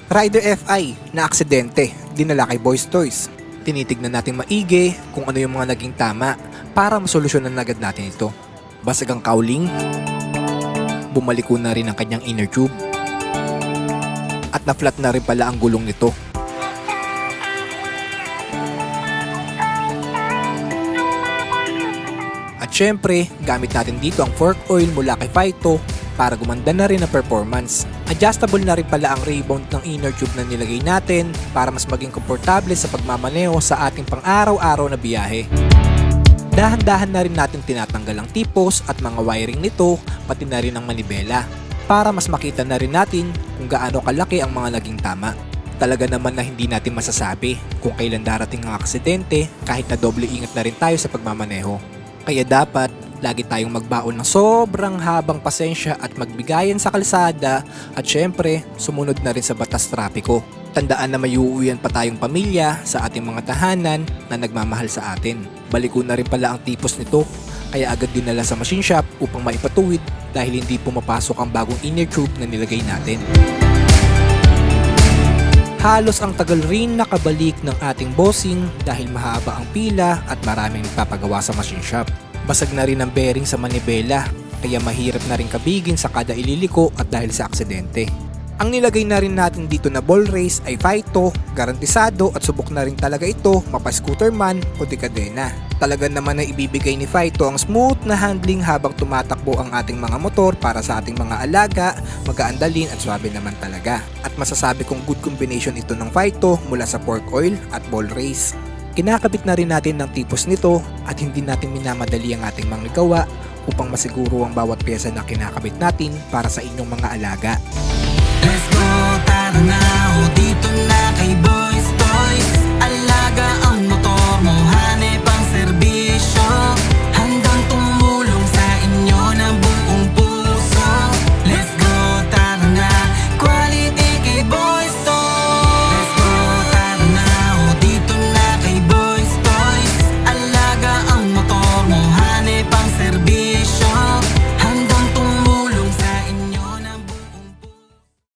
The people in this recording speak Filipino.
Rider FI na aksidente, dinala kay Boys Toys. Tinitignan natin maigi kung ano yung mga naging tama para masolusyonan agad natin ito. Basag ang cowling, bumaliko na rin ang kanyang inner tube, at na-flat na rin pala ang gulong nito. At syempre, gamit natin dito ang fork oil mula kay Faito para gumanda na rin ang performance. Adjustable na rin pala ang rebound ng inner tube na nilagay natin para mas maging komportable sa pagmamaneho sa ating pang-araw-araw na biyahe. Dahan-dahan na rin natin tinatanggal ang tipos at mga wiring nito, pati na rin ang manibela, para mas makita na rin natin kung gaano kalaki ang mga naging tama. Talaga naman na hindi natin masasabi kung kailan darating ang aksidente kahit na doble ingat na rin tayo sa pagmamaneho. Kaya dapat lagi tayong magbaon ng sobrang habang pasensya at magbigayan sa kalsada at syempre sumunod na rin sa batas trapiko. Tandaan na may uuwian pa tayong pamilya sa ating mga tahanan na nagmamahal sa atin. Baliko na rin pala ang tipos nito kaya agad dinala sa machine shop upang maipatuwid dahil hindi pumapasok ang bagong inner tube na nilagay natin. Halos ang tagal rin nakabalik ng ating bossing dahil mahaba ang pila at maraming nagpapagawa sa machine shop. Basag na rin ang bearing sa manibela kaya mahirap na rin kabigin sa kada ililiko at dahil sa aksidente. Ang nilagay na rin natin dito na ball race ay Faito, garantisado at subok na rin talaga ito mapa-scooter man o di kadena. Talaga naman na ibibigay ni Faito ang smooth na handling habang tumatakbo ang ating mga motor para sa ating mga alaga, magaandalin at swabe naman talaga. At masasabi kong good combination ito ng Faito mula sa fork oil at ball race. Kinakabit na rin natin ng tipos nito at hindi natin minamadali ang ating mga gawa upang masiguro ang bawat pyesa na kinakabit natin para sa inyong mga alaga.